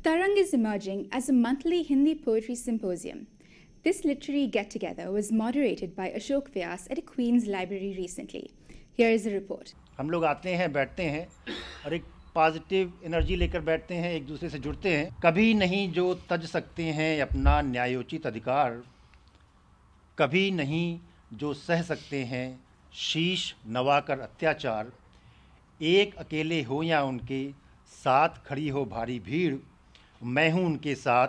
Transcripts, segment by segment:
Tarang is emerging as a monthly Hindi poetry symposium. This literary get-together was moderated by Ashok Vyas at a Queen's Library recently. Here is a report. हम लोग आते हैं, बैठते हैं और एक positive energy लेकर बैठते हैं, एक दूसरे से जुड़ते हैं। कभी नहीं जो तज सकते हैं अपना न्यायोचित अधिकार, कभी नहीं जो सह सकते हैं शीश नवाकर अत्याचार। एक अकेले हो या उनके साथ खड़ी हो भारी भीड़, मैं हूँ उनके साथ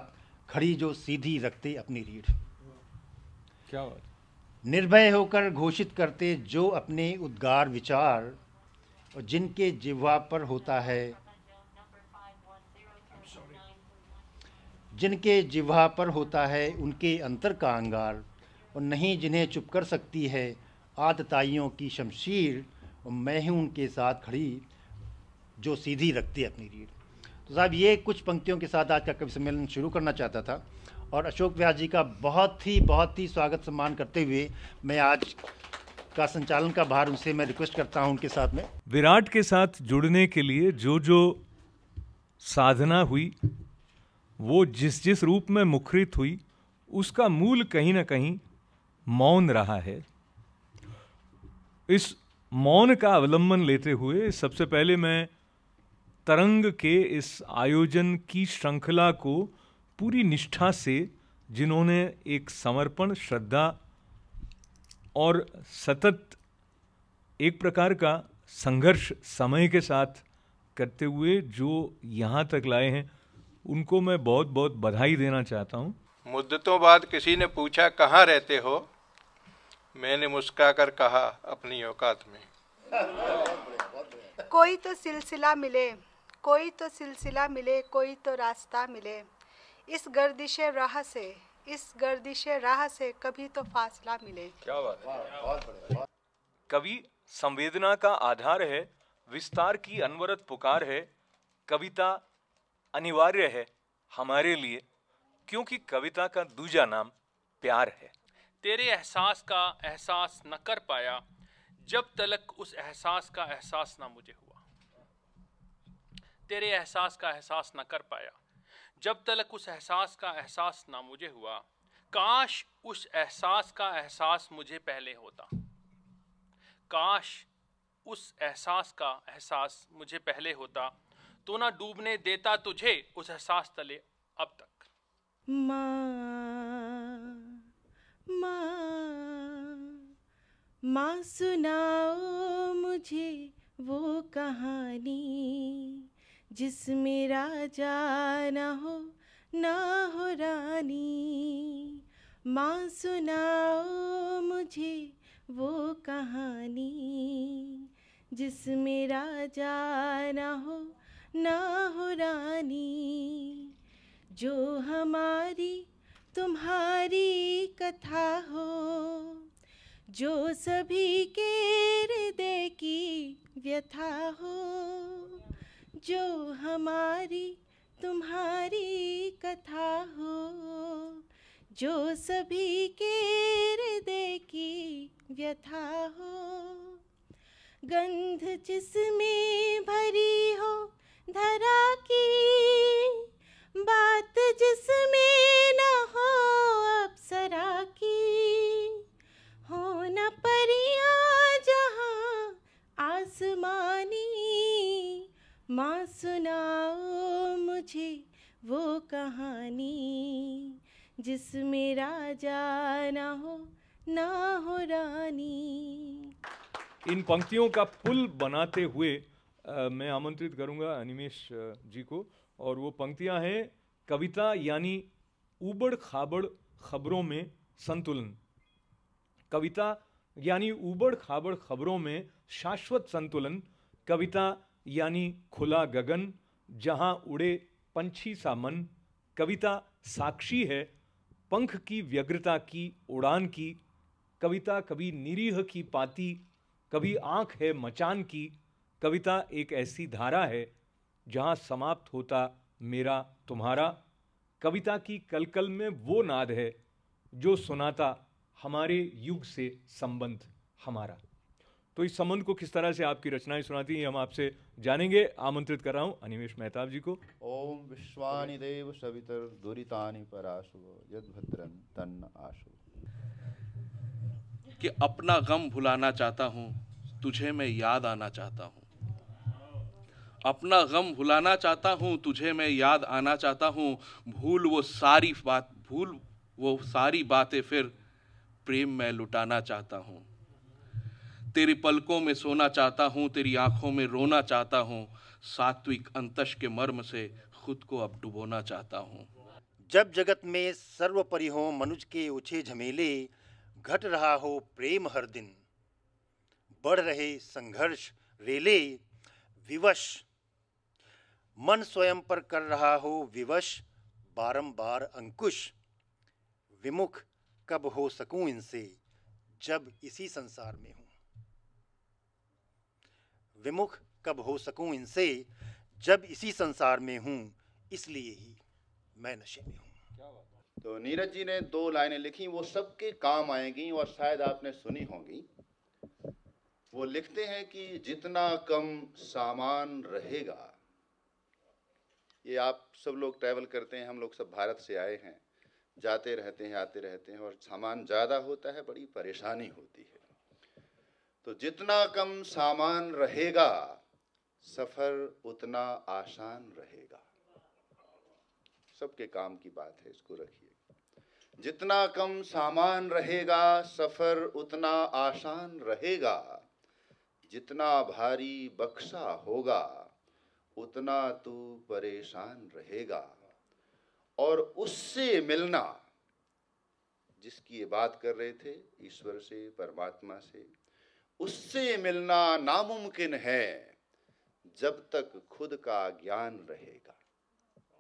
खड़ी जो सीधी रखते अपनी रीढ़। क्या बात। निर्भय होकर घोषित करते जो अपने उद्गार विचार, और जिनके जिह्वा पर होता है उनके अंतर का अंगार, और नहीं जिन्हें चुप कर सकती है आतताइयों की शमशीर, और मैं हूँ उनके साथ खड़ी जो सीधी रखती अपनी रीढ़। तो साहब, ये कुछ पंक्तियों के साथ आज का कवि सम्मेलन शुरू करना चाहता था, और अशोक व्यास जी का बहुत ही स्वागत सम्मान करते हुए मैं आज का संचालन का भार उनसे मैं रिक्वेस्ट करता हूं उनके साथ में। विराट के साथ जुड़ने के लिए जो साधना हुई, वो जिस रूप में मुखरित हुई, उसका मूल कहीं ना कहीं मौन रहा है। इस मौन का अवलंबन लेते हुए सबसे पहले मैं तरंग के इस आयोजन की श्रृंखला को पूरी निष्ठा से, जिन्होंने एक समर्पण, श्रद्धा और सतत एक प्रकार का संघर्ष समय के साथ करते हुए जो यहाँ तक लाए हैं, उनको मैं बहुत बहुत बधाई देना चाहता हूँ। मुद्दतों बाद किसी ने पूछा कहाँ रहते हो, मैंने मुस्कुराकर कहा अपनी औकात में। कोई तो सिलसिला मिले, कोई तो सिलसिला मिले, कोई तो रास्ता मिले, इस गर्दिशे राह से कभी तो फासला मिले। क्या बात है। कवि संवेदना का आधार है, विस्तार की अनवरत पुकार है। कविता अनिवार्य है हमारे लिए, क्योंकि कविता का दूजा नाम प्यार है। तेरे एहसास का एहसास न कर पाया, जब तलक उस एहसास का एहसास ना मुझे हुआ। तेरे एहसास का एहसास न कर पाया, जब तलक उस एहसास का एहसास ना मुझे हुआ। काश उस एहसास का एहसास मुझे पहले होता, काश उस एहसास का एहसास मुझे पहले होता, तो ना डूबने देता तुझे उस एहसास तले अब तक। माँ सुनाओ मुझे वो कहानी, जिसमें राजा ना हो रानी। माँ सुनाओ मुझे वो कहानी, जिसमें राजा ना हो रानी। जो हमारी तुम्हारी कथा हो, जो सभी के हृदय की व्यथा हो। जो हमारी तुम्हारी कथा हो, जो सभी के हृदय की व्यथा हो। गंध जिसमें भरी हो धरा की, बात जिसमें न हो अप्सरा की। हो न परियां जहां आसमानी, माँ सुनाओ मुझे वो कहानी, जिसमें राजा ना हो रानी। इन पंक्तियों का पुल बनाते हुए मैं आमंत्रित करूंगा अनिमेश जी को, और वो पंक्तियां हैं कविता यानी ऊबड़ खाबड़ खबरों में संतुलन। कविता यानी ऊबड़ खाबड़ खबरों में शाश्वत संतुलन। कविता यानी खुला गगन जहां उड़े पंछी सा मन। कविता साक्षी है पंख की व्यग्रता की, उड़ान की। कविता कभी निरीह की पाती, कभी आंख है मचान की। कविता एक ऐसी धारा है जहां समाप्त होता मेरा तुम्हारा। कविता की कलकल में वो नाद है जो सुनाता हमारे युग से संबंध हमारा। तो इस संबंध को किस तरह से आपकी रचनाएं सुनाती हैं हम आपसे जानेंगे। आमंत्रित कर रहा हूं अनिमेष मेहताब जी को। ओम विश्वानि देव सवितर दुरितानि पराशु यद्भद्रं तन्न आशु। कि अपना गम भुलाना चाहता हूँ, तुझे मैं याद आना चाहता हूँ। अपना गम भुलाना चाहता हूँ, तुझे मैं याद आना चाहता हूँ। भूल वो सारी बातें फिर प्रेम में लुटाना चाहता हूँ। तेरी पलकों में सोना चाहता हूँ, तेरी आंखों में रोना चाहता हूँ। सात्विक अंतश के मर्म से खुद को अब डुबोना चाहता हूँ। जब जगत में सर्वोपरि हो मनुज के ऊंचे झमेले, घट रहा हो प्रेम हर दिन, बढ़ रहे संघर्ष रेले, विवश मन स्वयं पर कर रहा हो विवश, बारंबार अंकुश, विमुख कब हो सकूं इनसे जब इसी संसार में हूं। विमुख कब हो सकूं इनसे जब इसी संसार में हूं, इसलिए ही मैं नशे में हूं। तो नीरज जी ने 2 लाइनें लिखी, वो सबके काम आएंगी और शायद आपने सुनी होंगी। वो लिखते हैं कि जितना कम सामान रहेगा, ये आप सब लोग ट्रैवल करते हैं, हम लोग सब भारत से आए हैं, जाते रहते हैं आते रहते हैं, और सामान ज़्यादा होता है, बड़ी परेशानी होती है। तो जितना कम सामान रहेगा सफ़र उतना आसान रहेगा। सबके काम की बात है, इसको रखिए। जितना कम सामान रहेगा सफ़र उतना आसान रहेगा। जितना भारी बक्सा होगा उतना तू परेशान रहेगा। और उससे मिलना, जिसकी ये बात कर रहे थे, ईश्वर से, परमात्मा से, उससे मिलना नामुमकिन है जब तक खुद का ज्ञान रहेगा।